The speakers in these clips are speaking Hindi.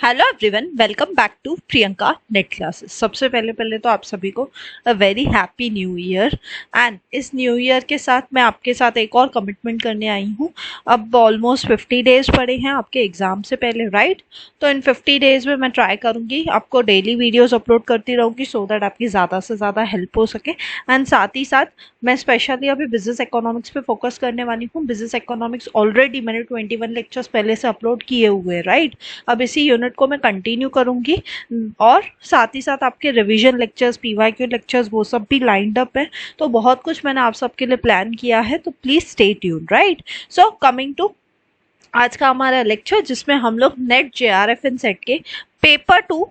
Hello everyone, welcome back to Priyanka NET classes. सबसे पहले तो आप सभी को a very happy new year. And इस न्यू ईयर के साथ मैं आपके साथ एक और कमिटमेंट करने आई हूँ। अब ऑलमोस्ट 50 डेज पड़े हैं आपके एग्जाम से पहले, राइट? तो इन 50 डेज में मैं ट्राई करूँगी आपको डेली वीडियोस अपलोड करती रहूँगी सो दैट आपकी ज़्यादा से ज़्यादा हेल्प हो सके। एंड साथ ही साथ मैं स्पेशली अभी बिजनेस इकोनॉमिक्स पे फोकस करने वाली हूँ। बिजनेस इकोनॉमिक्स ऑलरेडी मैंने 21 लेक्चर्स पहले से अपलोड किए हुए हैं, राइट? अब इसी यूनिट को मैं कंटिन्यू करूंगी और साथ ही साथ आपके रिवीजन लेक्चर्स, पीवाईक्यू लेक्चर्स, वो सब भी लाइंड अप है। तो बहुत कुछ मैंने आप सबके लिए प्लान किया है, तो please stay tune, right? So coming to आज का हमारा लेक्चर, जिसमें हम लोग नेट जेआरएफ इन सेट के पेपर 2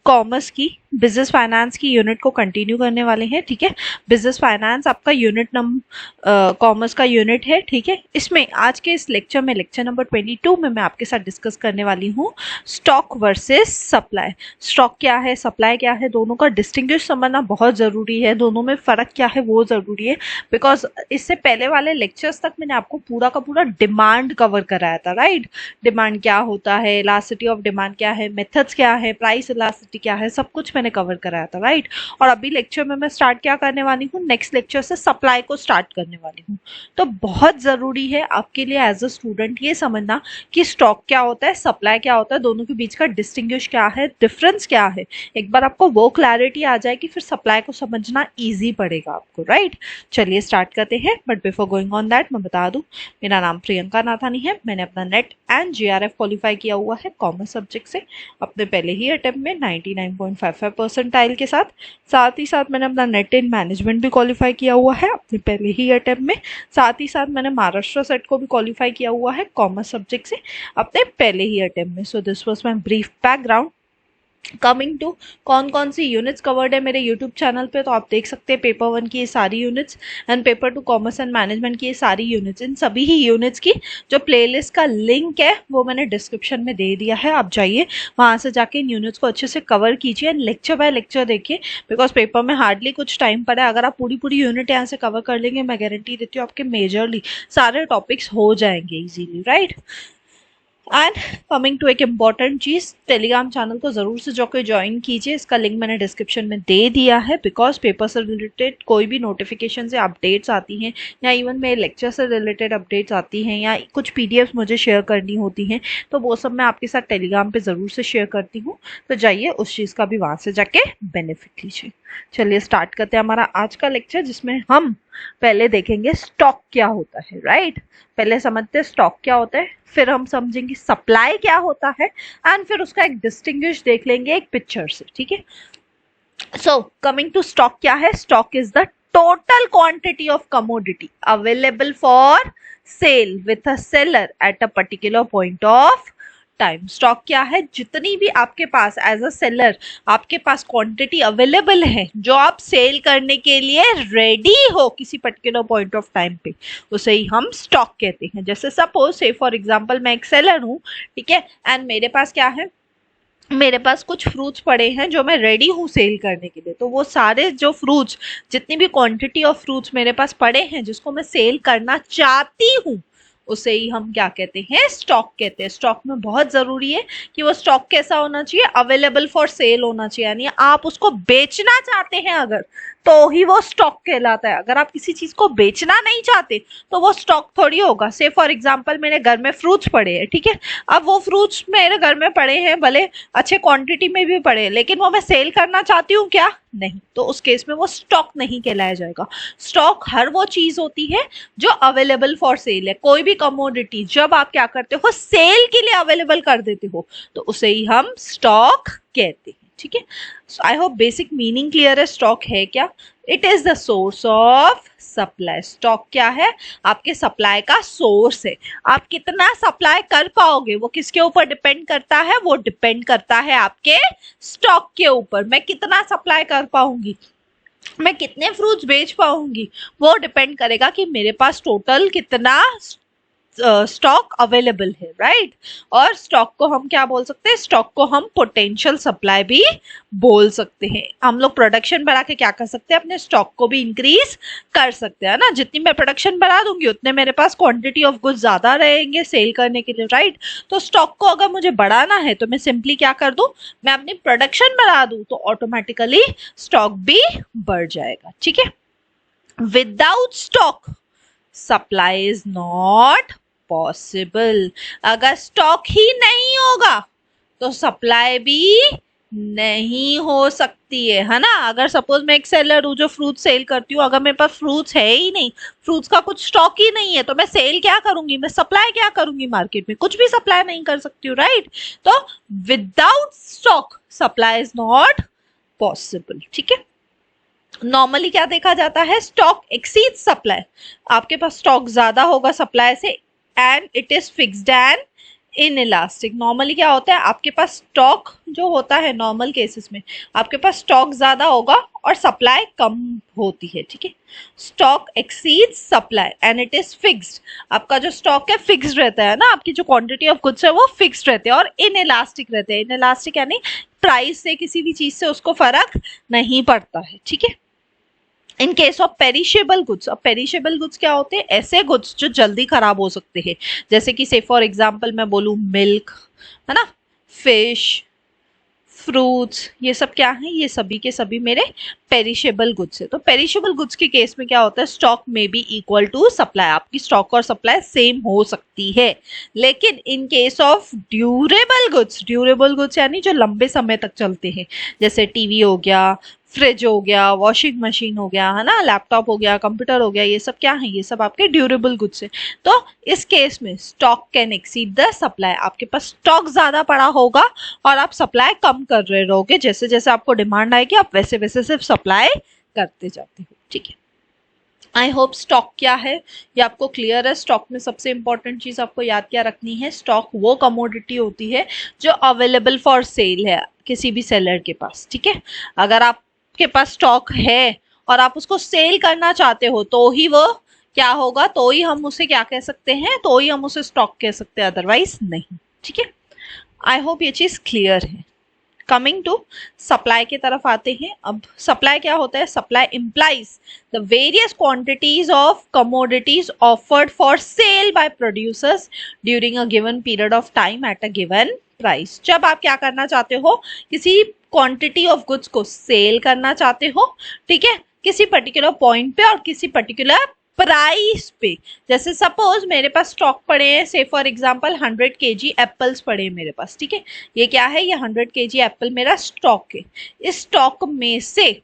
कॉमर्स की बिजनेस फाइनेंस की यूनिट को कंटिन्यू करने वाले हैं। ठीक है, बिजनेस फाइनेंस आपका यूनिट नंबर कॉमर्स का यूनिट है। ठीक है, इसमें आज के इस लेक्चर में, लेक्चर नंबर 22 में मैं आपके साथ डिस्कस करने वाली हूँ स्टॉक वर्सेस सप्लाई। स्टॉक क्या है, सप्लाई क्या है, दोनों का डिस्टिंग्विश समझना बहुत ज़रूरी है। दोनों में फ़र्क क्या है वो ज़रूरी है, बिकॉज इससे पहले वाले लेक्चर्स तक मैंने आपको पूरा का पूरा डिमांड कवर कराया था, राइट? डिमांड क्या होता है, इलास्टिसिटी ऑफ डिमांड क्या है, मेथड्स क्या है, प्राइस इलास्टिसिटी क्या है, सब कुछ मैंने कवर कराया था, राइट? और अभी लेक्चर में मैं स्टार्ट क्या करने वाली हूँ, नेक्स्ट लेक्चर से सप्लाई को स्टार्ट करने वाली हूँ। तो बहुत जरूरी है आपके लिए एज अ स्टूडेंट ये समझना कि स्टॉक क्या होता है, सप्लाई क्या होता है, दोनों के बीच का डिस्टिंग्विश क्या है, डिफरेंस क्या है। एक बार आपको वो क्लैरिटी आ जाए कि फिर सप्लाई को समझना ईजी पड़ेगा आपको, राइट? चलिए स्टार्ट करते हैं। But before going on that मैं बता दूं, मेरा नाम प्रियंका नाथानी है। मैंने अपना नेट एंड जेआरएफ क्वालिफाई किया हुआ है कॉमर्स सब्जेक्ट से अपने पहले ही अटेम्प्ट में 99.55 परसेंटाइल के साथ ही साथ मैंने अपना नेट इन मैनेजमेंट भी क्वालिफाई किया हुआ है अपने पहले ही अटेम्प्ट में। साथ ही साथ मैंने महाराष्ट्र सेट को भी क्वालिफाई किया हुआ है कॉमर्स सब्जेक्ट से अपने पहले ही अटेम्प्ट में। So this was my brief background. Coming to कौन कौन सी यूनिट्स कवर्ड है मेरे यूट्यूब चैनल पे, तो आप देख सकते हैं पेपर 1 की ये सारी units and paper 2 commerce and management की ये सारी यूनिट्स। इन सभी ही यूनिट्स की जो प्लेलिस्ट का लिंक है वो मैंने डिस्क्रिप्शन में दे दिया है। आप जाइए वहाँ से जाके इन यूनिट्स को अच्छे से कवर कीजिए एंड लेक्चर बाय लेक्चर देखिए, बिकॉज पेपर में हार्डली कुछ टाइम पड़ा है। अगर आप पूरी यूनिट यहाँ से कवर कर लेंगे, मैं गारंटी देती हूँ आपके मेजरली सारे टॉपिक्स हो जाएंगे easily, right? And coming to एक इम्पॉर्टेंट चीज़, टेलीग्राम चैनल को ज़रूर से जाकर ज्वाइन कीजिए। इसका लिंक मैंने डिस्क्रिप्शन में दे दिया है, बिकॉज पेपर से रिलेटेड कोई भी नोटिफिकेशन से अपडेट्स आती हैं या इवन मेरे लेक्चर से रिलेटेड अपडेट्स आती हैं या कुछ पीडीएफ मुझे शेयर करनी होती हैं, तो वो सब मैं आपके साथ टेलीग्राम पे ज़रूर से शेयर करती हूँ। तो जाइए उस चीज़ का भी वहाँ से जाके बेनिफिट लीजिए। चलिए स्टार्ट करते हैं हमारा आज का लेक्चर, जिसमें हम पहले देखेंगे स्टॉक क्या होता है, राइट? पहले समझते हैं स्टॉक क्या होता है, फिर हम समझेंगे सप्लाई क्या होता है एंड फिर उसका एक डिस्टिंग्विश देख लेंगे एक पिक्चर से। ठीक है, सो कमिंग टू स्टॉक क्या है, stock is the total quantity of commodity available for sale with a seller at a particular point of time. Stock क्या है, जितनी भी आपके पास एज अ सेलर आपके पास क्वांटिटी अवेलेबल है जो आप सेल करने के लिए रेडी हो किसी पर्टिकुलर पॉइंट ऑफ टाइम पे, उसे ही हम स्टॉक कहते हैं। जैसे सपोज से फॉर एग्जांपल मैं एक सेलर हूँ, ठीक है, एंड मेरे पास क्या है, मेरे पास कुछ फ्रूट्स पड़े हैं जो मैं रेडी हूँ सेल करने के लिए। तो वो सारे जो फ्रूट्स, जितनी भी क्वांटिटी ऑफ फ्रूट्स मेरे पास पड़े हैं जिसको मैं सेल करना चाहती हूँ, उसे ही हम क्या कहते हैं, स्टॉक कहते हैं। स्टॉक में बहुत जरूरी है कि वो स्टॉक कैसा होना चाहिए, अवेलेबल फॉर सेल होना चाहिए, यानी आप उसको बेचना चाहते हैं अगर, तो ही वो स्टॉक कहलाता है। अगर आप किसी चीज को बेचना नहीं चाहते तो वो स्टॉक थोड़ी होगा। से फॉर एग्जांपल मेरे घर में फ्रूट्स पड़े हैं, ठीक है, अब वो फ्रूट्स मेरे घर में पड़े हैं, भले अच्छे क्वांटिटी में भी पड़े हैं, लेकिन वो मैं सेल करना चाहती हूँ क्या, नहीं, तो उस केस में वो स्टॉक नहीं कहलाया जाएगा। स्टॉक हर वो चीज होती है जो अवेलेबल फॉर सेल है। कोई भी कमोडिटी जब आप क्या करते हो, सेल के लिए अवेलेबल कर देते हो, तो उसे ही हम स्टॉक कहते हैं। ठीक है, so I hope basic meaning clear है। स्टॉक है क्या, it is the source of supply. Stock क्या है, आपके सप्लाई का सोर्स है। आप कितना सप्लाई कर पाओगे वो किसके ऊपर डिपेंड करता है, वो डिपेंड करता है आपके स्टॉक के ऊपर। मैं कितना सप्लाई कर पाऊंगी, मैं कितने फ्रूट्स बेच पाऊंगी, वो डिपेंड करेगा कि मेरे पास टोटल कितना स्टॉक अवेलेबल है, राइट। और स्टॉक को हम क्या बोल सकते हैं, स्टॉक को हम पोटेंशियल सप्लाई भी बोल सकते हैं। हम लोग प्रोडक्शन बढ़ा के क्या कर सकते हैं, अपने स्टॉक को भी इंक्रीज कर सकते हैं ना। जितनी मैं प्रोडक्शन बढ़ा दूंगी उतने मेरे पास क्वांटिटी ऑफ गुड्स ज्यादा रहेंगे सेल करने के लिए, राइट। तो स्टॉक को अगर मुझे बढ़ाना है तो मैं सिंपली क्या कर दूं, मैं अपनी प्रोडक्शन बढ़ा दूं तो ऑटोमेटिकली स्टॉक भी बढ़ जाएगा, ठीक है। Without stock supply is not possible. अगर स्टॉक ही नहीं होगा तो सप्लाई भी नहीं हो सकती है ना। अगर सपोज मैं एक सेलर हूँ जो फ्रूट सेल करती हूँ, अगर मेरे पास फ्रूट्स है ही नहीं, फ्रूट्स का कुछ स्टॉक ही नहीं है, तो मैं सेल क्या करूंगी, मैं सप्लाई क्या करूंगी, मार्केट में कुछ भी सप्लाई नहीं कर सकती हूँ, राइट। तो without stock supply is not possible, ठीक है। नॉर्मली क्या देखा जाता है, स्टॉक एक्सीड सप्लाई। आपके पास स्टॉक ज्यादा होगा सप्लाई से and it is fixed and inelastic. Normally क्या होता है, आपके पास स्टॉक जो होता है नॉर्मल केसेस में आपके पास स्टॉक ज्यादा होगा और सप्लाई कम होती है, ठीक है। Stock exceeds supply and it is fixed. आपका जो स्टॉक है फिक्स्ड रहता है ना, आपकी जो क्वांटिटी ऑफ गुड्स है वो फिक्स्ड रहते हैं और इनइलास्टिक रहते हैं। इनइलास्टिक यानी प्राइस से किसी भी चीज से उसको फर्क नहीं पड़ता है, ठीक है। In case of perishable goods, अब पेरिशेबल गुड्स क्या होते हैं, ऐसे गुड्स जो जल्दी खराब हो सकते हैं, जैसे कि से फॉर एग्जांपल मैं बोलूं मिल्क, है ना, फिश, फ्रूट्स, ये सब क्या है, ये सभी के सभी मेरे पेरिशेबल गुड्स है। तो पेरिशेबल गुड्स के केस में क्या होता है, स्टॉक में बी इक्वल टू सप्लाई, आपकी स्टॉक और सप्लाई सेम हो सकती है। लेकिन in case of durable goods यानी जो लंबे समय तक चलते हैं, जैसे टीवी हो गया, फ्रिज हो गया, वॉशिंग मशीन हो गया, है ना, लैपटॉप हो गया, कंप्यूटर हो गया, ये सब क्या है, ये सब आपके ड्यूरेबल गुड्स है। तो इस केस में stock can exceed the supply. आपके पास स्टॉक ज्यादा पड़ा होगा और आप सप्लाई कम कर रहे रहोगे, जैसे जैसे आपको डिमांड आएगी आप वैसे वैसे सिर्फ सप्लाई करते जाते हो, ठीक है। आई होप स्टॉक क्या है ये आपको क्लियर है। स्टॉक में सबसे इंपॉर्टेंट चीज आपको याद क्या रखनी है, स्टॉक वो कमोडिटी होती है जो अवेलेबल फॉर सेल है किसी भी सेलर के पास, ठीक है। अगर आपके पास स्टॉक है और आप उसको सेल करना चाहते हो तो ही वो क्या होगा, तो ही हम उसे क्या कह सकते हैं, तो ही हम उसे स्टॉक कह सकते हैं, अदरवाइज नहीं, ठीक है। आई होप ये चीज क्लियर है। कमिंग टू सप्लाई की तरफ आते हैं। अब सप्लाई क्या होता है, supply implies the various quantities of commodities offered for sale by producers during a given period of time at a given price. जब आप क्या करना चाहते हो, किसी क्वांटिटी ऑफ गुड्स को सेल करना चाहते हो, ठीक है, किसी पर्टिकुलर पॉइंट पे और किसी पर्टिकुलर प्राइस पे। जैसे सपोज मेरे पास स्टॉक पड़े हैं, से फॉर एग्जांपल 100 केजी एप्पल्स पड़े हैं मेरे पास, ठीक है। ये क्या है, ये 100 केजी एप्पल मेरा स्टॉक है। इस स्टॉक में से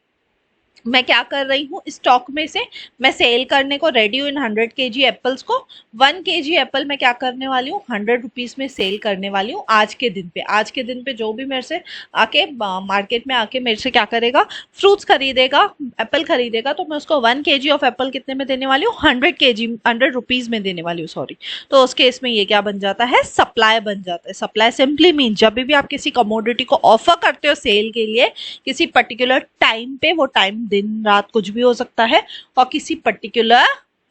मैं क्या कर रही हूँ, स्टॉक में से मैं सेल करने को रेडी हूँ इन 100 केजी एप्पल्स को। 1 केजी एप्पल मैं क्या करने वाली हूँ, 100 रुपीज में सेल करने वाली हूँ आज के दिन पे। आज के दिन पे जो भी मेरे से आके मार्केट में आके मेरे से क्या करेगा, फ्रूट्स खरीदेगा, एप्पल खरीदेगा, तो मैं उसको 1 केजी ऑफ एप्पल कितने में देने वाली हूँ, 100 रुपीज में देने वाली हूँ, सॉरी। तो उस केस में ये क्या बन जाता है, सप्लाई बन जाता है। सप्लाई सिंपली मीन जब भी आप किसी कमोडिटी को ऑफर करते हो सेल के लिए किसी पर्टिकुलर टाइम पे, वो टाइम दिन रात कुछ भी हो सकता है, और किसी पर्टिकुलर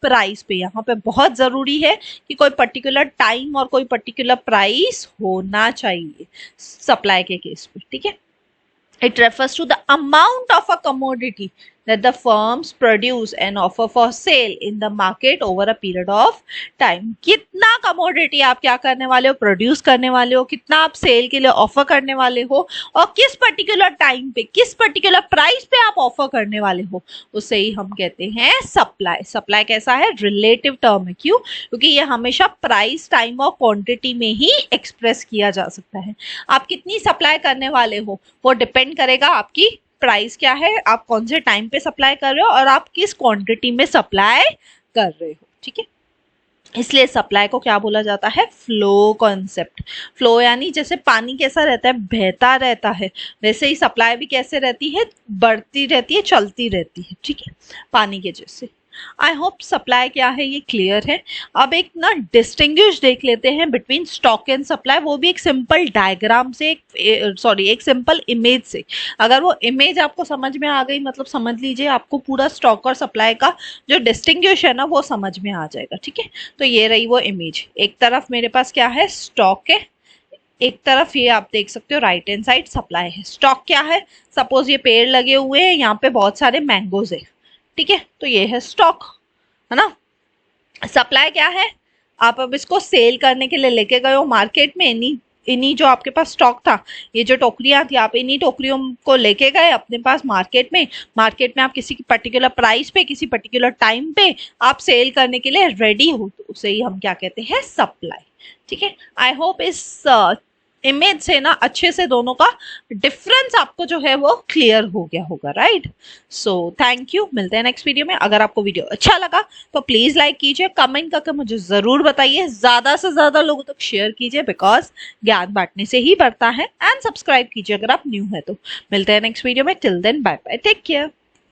प्राइस पे। यहाँ पे बहुत जरूरी है कि कोई पर्टिकुलर टाइम और कोई पर्टिकुलर प्राइस होना चाहिए सप्लाई के केस में, ठीक है। It refers to the amount of a commodity that the firms produce and offer for sale in the market over a period of time. कितना commodity आप क्या करने वाले हो, प्रोड्यूस करने वाले हो, कितना आप सेल के लिए ऑफर करने वाले हो, और किस पर्टिकुलर टाइम पे, किस पर्टिकुलर प्राइस पे आप ऑफर करने वाले हो, उसे ही हम कहते हैं सप्लाई। सप्लाई कैसा है, रिलेटिव टर्म है। क्यों, क्योंकि ये हमेशा प्राइस, टाइम और क्वांटिटी में ही एक्सप्रेस किया जा सकता है। आप कितनी सप्लाई करने वाले हो वो डिपेंड करेगा आपकी प्राइस क्या है, आप कौन से टाइम पे सप्लाई कर रहे हो, और आप किस क्वांटिटी में सप्लाई कर रहे हो, ठीक है। इसलिए सप्लाई को क्या बोला जाता है, फ्लो कॉन्सेप्ट। फ्लो यानी जैसे पानी कैसा रहता है, बहता रहता है, वैसे ही सप्लाई भी कैसे रहती है, बढ़ती रहती है, चलती रहती है, ठीक है, पानी के जैसे। आई होप सप्लाई क्या है ये क्लियर है। अब एक ना डिस्टिंग्विश देख लेते हैं बिटवीन स्टॉक एंड सप्लाई, वो भी एक सिंपल डायग्राम से, एक सिंपल इमेज से। अगर वो इमेज आपको समझ में आ गई, मतलब समझ लीजिए आपको पूरा स्टॉक और सप्लाई का जो डिस्टिंग्विश है ना वो समझ में आ जाएगा। ठीक है, तो ये रही वो इमेज। एक तरफ मेरे पास क्या है, स्टॉक है, एक तरफ ये आप देख सकते हो राइट हैंड साइड सप्लाई है। स्टॉक क्या है, सपोज ये पेड़ लगे हुए हैं, यहाँ पे बहुत सारे मैंगोज है, ठीक है, तो ये है स्टॉक, है ना। सप्लाई क्या है, आप अब इसको सेल करने के लिए लेके गए हो मार्केट में, इन्हीं इन्हीं जो आपके पास स्टॉक था, ये जो टोकरियां थी, आप इन्हीं टोकरियों को लेके गए अपने पास मार्केट में आप किसी की पर्टिकुलर प्राइस पे, किसी पर्टिकुलर टाइम पे आप सेल करने के लिए रेडी हो, तो उसे ही हम क्या कहते हैं, सप्लाई। ठीक है, आई होप इस इमेज से ना अच्छे से दोनों का डिफरेंस आपको जो है वो क्लियर हो गया होगा, राइट। सो थैंक यू, मिलते हैं नेक्स्ट वीडियो में। अगर आपको वीडियो अच्छा लगा तो प्लीज लाइक कीजिए, कमेंट करके मुझे जरूर बताइए, ज्यादा से ज्यादा लोगों तक शेयर कीजिए, बिकॉज ज्ञान बांटने से ही बढ़ता है। एंड सब्सक्राइब कीजिए अगर आप न्यू है तो। मिलते हैं नेक्स्ट वीडियो में, till then bye bye, take care.